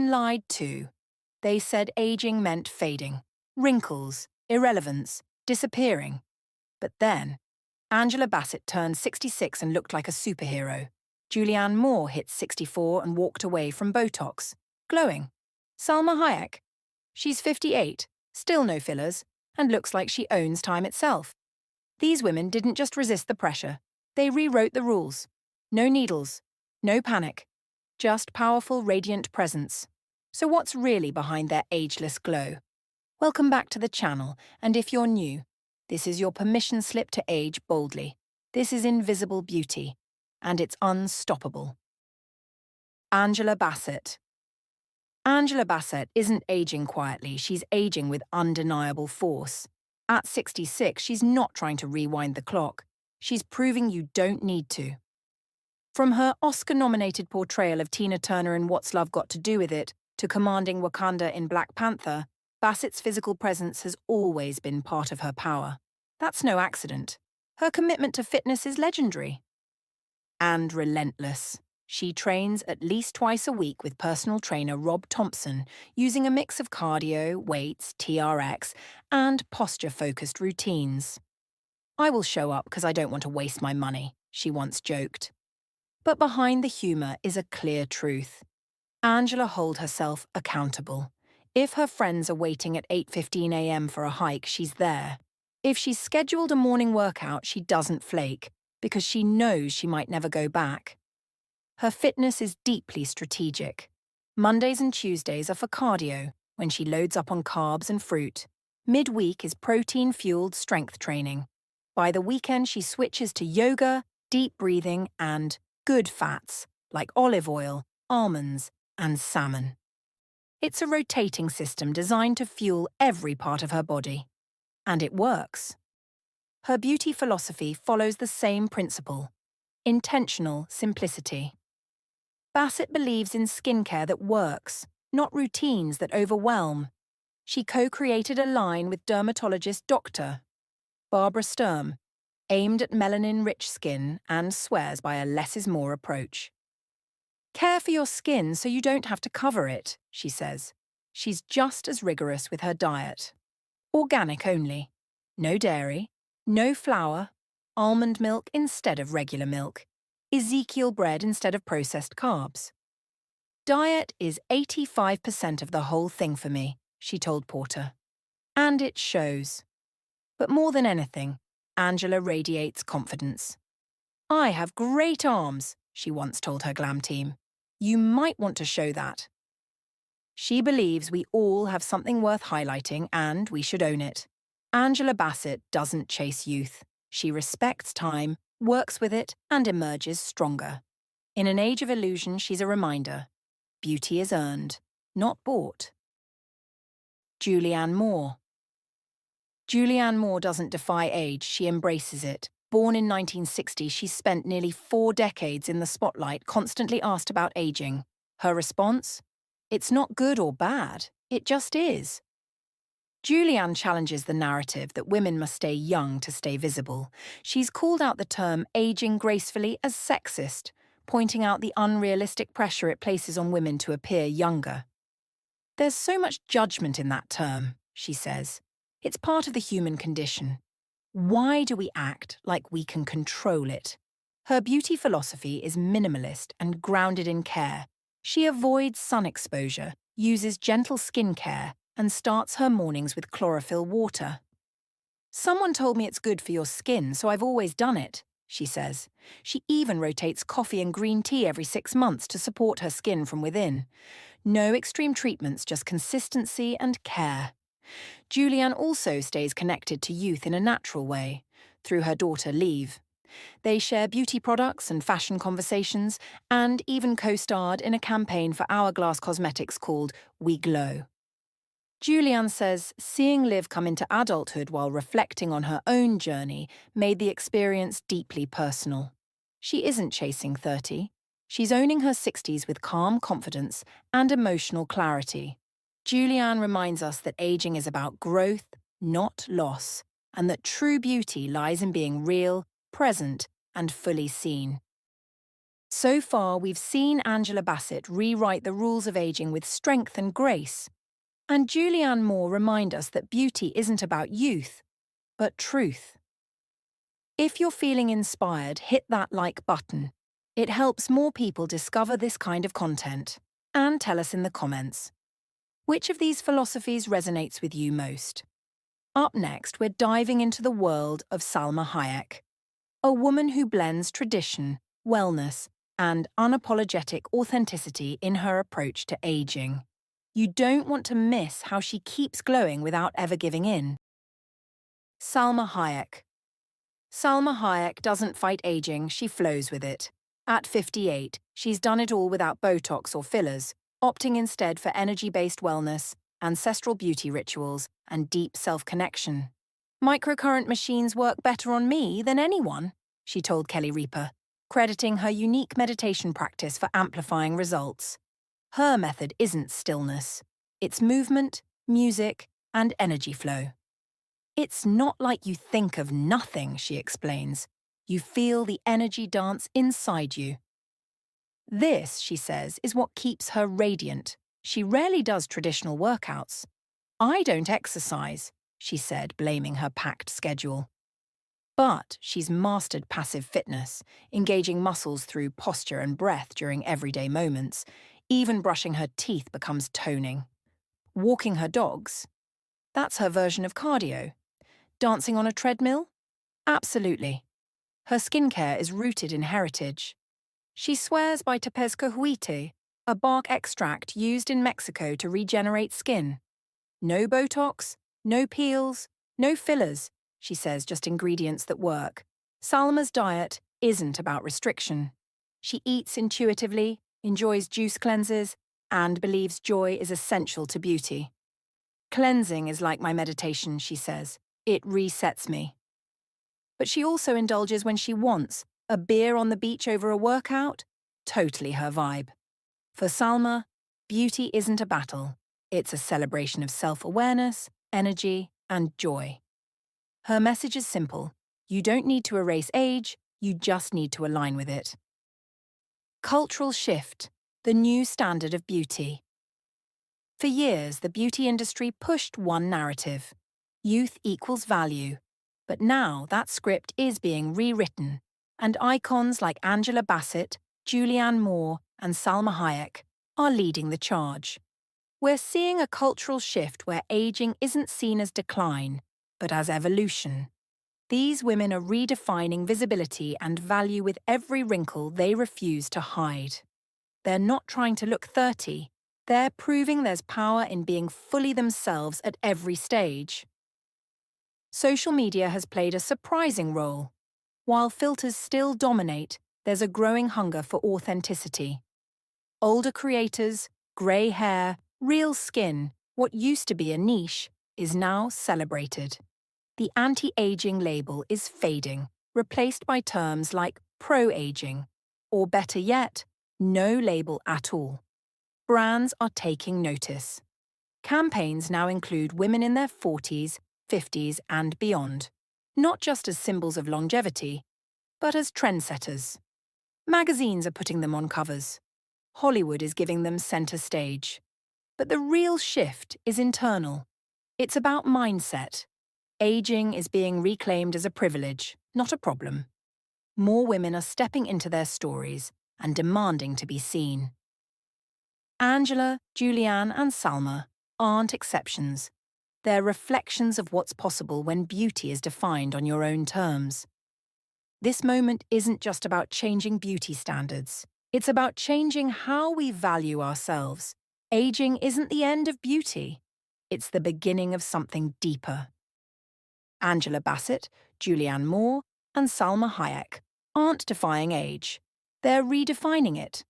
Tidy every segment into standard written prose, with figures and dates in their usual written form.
women lied too. They said aging meant fading, wrinkles, irrelevance, disappearing. But then, Angela Bassett turned 66 and looked like a superhero. Julianne Moore hit 64 and walked away from Botox, glowing. Salma Hayek. She's 58, still no fillers, and looks like she owns time itself. These women didn't just resist the pressure, they rewrote the rules. No needles, no panic, just powerful, radiant presence. So what's really behind their ageless glow? Welcome back to the channel, and if you're new, this is your permission slip to age boldly. This is invisible beauty, and it's unstoppable. Angela Bassett. Angela Bassett isn't aging quietly, she's aging with undeniable force. At 66, she's not trying to rewind the clock. She's proving you don't need to. From her Oscar-nominated portrayal of Tina Turner in What's Love Got to Do with It to commanding Wakanda in Black Panther, Bassett's physical presence has always been part of her power. That's no accident. Her commitment to fitness is legendary. And relentless. She trains at least twice a week with personal trainer Rob Thompson, using a mix of cardio, weights, TRX, and posture-focused routines. "I will show up because I don't want to waste my money," she once joked. But behind the humour is a clear truth. Angela holds herself accountable. If her friends are waiting at 8:15 a.m. for a hike, she's there. If she's scheduled a morning workout, she doesn't flake, because she knows she might never go back. Her fitness is deeply strategic. Mondays and Tuesdays are for cardio, when she loads up on carbs and fruit. Midweek is protein-fueled strength training. By the weekend, she switches to yoga, deep breathing, and good fats, like olive oil, almonds, and salmon. It's a rotating system designed to fuel every part of her body. And it works. Her beauty philosophy follows the same principle: intentional simplicity. Bassett believes in skincare that works, not routines that overwhelm. She co-created a line with dermatologist Dr. Barbara Sturm, aimed at melanin-rich skin and swears by a less is more approach. "Care for your skin so you don't have to cover it," she says. She's just as rigorous with her diet. Organic only. No dairy, no flour, almond milk instead of regular milk, Ezekiel bread instead of processed carbs. "Diet is 85% of the whole thing for me," she told Porter. And it shows. But more than anything, Angela radiates confidence. "I have great arms," she once told her glam team. "You might want to show that." She believes we all have something worth highlighting and we should own it. Angela Bassett doesn't chase youth. She respects time, works with it, and emerges stronger. In an age of illusion, she's a reminder. Beauty is earned, not bought. Julianne Moore. Julianne Moore doesn't defy age, she embraces it. Born in 1960, she spent nearly 4 decades in the spotlight, constantly asked about aging. Her response? It's not good or bad, it just is. Julianne challenges the narrative that women must stay young to stay visible. She's called out the term aging gracefully as sexist, pointing out the unrealistic pressure it places on women to appear younger. "There's so much judgment in that term," she says. "It's part of the human condition. Why do we act like we can control it?" Her beauty philosophy is minimalist and grounded in care. She avoids sun exposure, uses gentle skincare, and starts her mornings with chlorophyll water. "Someone told me it's good for your skin, so I've always done it," she says. She even rotates coffee and green tea every 6 months to support her skin from within. No extreme treatments, just consistency and care. Julianne also stays connected to youth in a natural way, through her daughter Liv. They share beauty products and fashion conversations, and even co-starred in a campaign for Hourglass Cosmetics called We Glow. Julianne says seeing Liv come into adulthood while reflecting on her own journey made the experience deeply personal. She isn't chasing 30. She's owning her 60s with calm confidence and emotional clarity. Julianne reminds us that aging is about growth, not loss, and that true beauty lies in being real, present, and fully seen. So far, we've seen Angela Bassett rewrite the rules of aging with strength and grace, and Julianne Moore remind us that beauty isn't about youth, but truth. If you're feeling inspired, hit that like button. It helps more people discover this kind of content. And tell us in the comments, which of these philosophies resonates with you most? Up next, we're diving into the world of Salma Hayek, a woman who blends tradition, wellness, and unapologetic authenticity in her approach to aging. You don't want to miss how she keeps glowing without ever giving in. Salma Hayek. Salma Hayek doesn't fight aging, she flows with it. At 58, she's done it all without Botox or fillers, opting instead for energy-based wellness, ancestral beauty rituals, and deep self-connection. Microcurrent machines work better on me than anyone, she told Kelly Reaper, crediting her unique meditation practice for amplifying results. Her method isn't stillness. It's movement, music, and energy flow. It's not like you think of nothing, she explains. You feel the energy dance inside you. This, she says, is what keeps her radiant. She rarely does traditional workouts. I don't exercise, she said, blaming her packed schedule. But she's mastered passive fitness, engaging muscles through posture and breath during everyday moments. Even brushing her teeth becomes toning. Walking her dogs? That's her version of cardio. Dancing on a treadmill? Absolutely. Her skincare is rooted in heritage. She swears by tepezcohuite, a bark extract used in Mexico to regenerate skin. No Botox, no peels, no fillers, she says, just ingredients that work. Salma's diet isn't about restriction. She eats intuitively, enjoys juice cleanses, and believes joy is essential to beauty. Cleansing is like my meditation, she says. It resets me. But she also indulges when she wants. A beer on the beach over a workout? Totally her vibe. For Salma, beauty isn't a battle. It's a celebration of self-awareness, energy, and joy. Her message is simple. You don't need to erase age, you just need to align with it. Cultural shift, the new standard of beauty. For years, the beauty industry pushed one narrative. Youth equals value. But now that script is being rewritten, and icons like Angela Bassett, Julianne Moore, and Salma Hayek are leading the charge. We're seeing a cultural shift where aging isn't seen as decline, but as evolution. These women are redefining visibility and value with every wrinkle they refuse to hide. They're not trying to look 30, they're proving there's power in being fully themselves at every stage. Social media has played a surprising role. While filters still dominate, there's a growing hunger for authenticity. Older creators, grey hair, real skin, what used to be a niche, is now celebrated. The anti-aging label is fading, replaced by terms like pro-aging, or better yet, no label at all. Brands are taking notice. Campaigns now include women in their 40s, 50s, and beyond, not just as symbols of longevity, but as trendsetters. Magazines are putting them on covers. Hollywood is giving them center stage. But the real shift is internal. It's about mindset. Aging is being reclaimed as a privilege, not a problem. More women are stepping into their stories and demanding to be seen. Angela, Julianne, and Salma aren't exceptions. They're reflections of what's possible when beauty is defined on your own terms. This moment isn't just about changing beauty standards. It's about changing how we value ourselves. Aging isn't the end of beauty. It's the beginning of something deeper. Angela Bassett, Julianne Moore, and Salma Hayek aren't defying age. They're redefining it.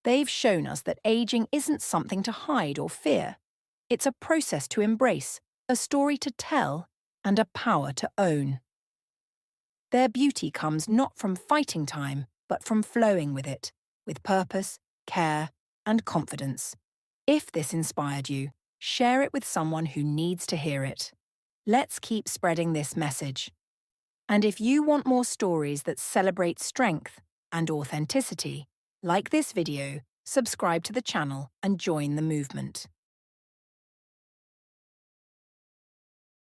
They've shown us that aging isn't something to hide or fear. It's a process to embrace, a story to tell, and a power to own. Their beauty comes not from fighting time, but from flowing with it, with purpose, care, and confidence. If this inspired you, share it with someone who needs to hear it. Let's keep spreading this message. And if you want more stories that celebrate strength and authenticity, Like this video, subscribe to the channel and join the movement.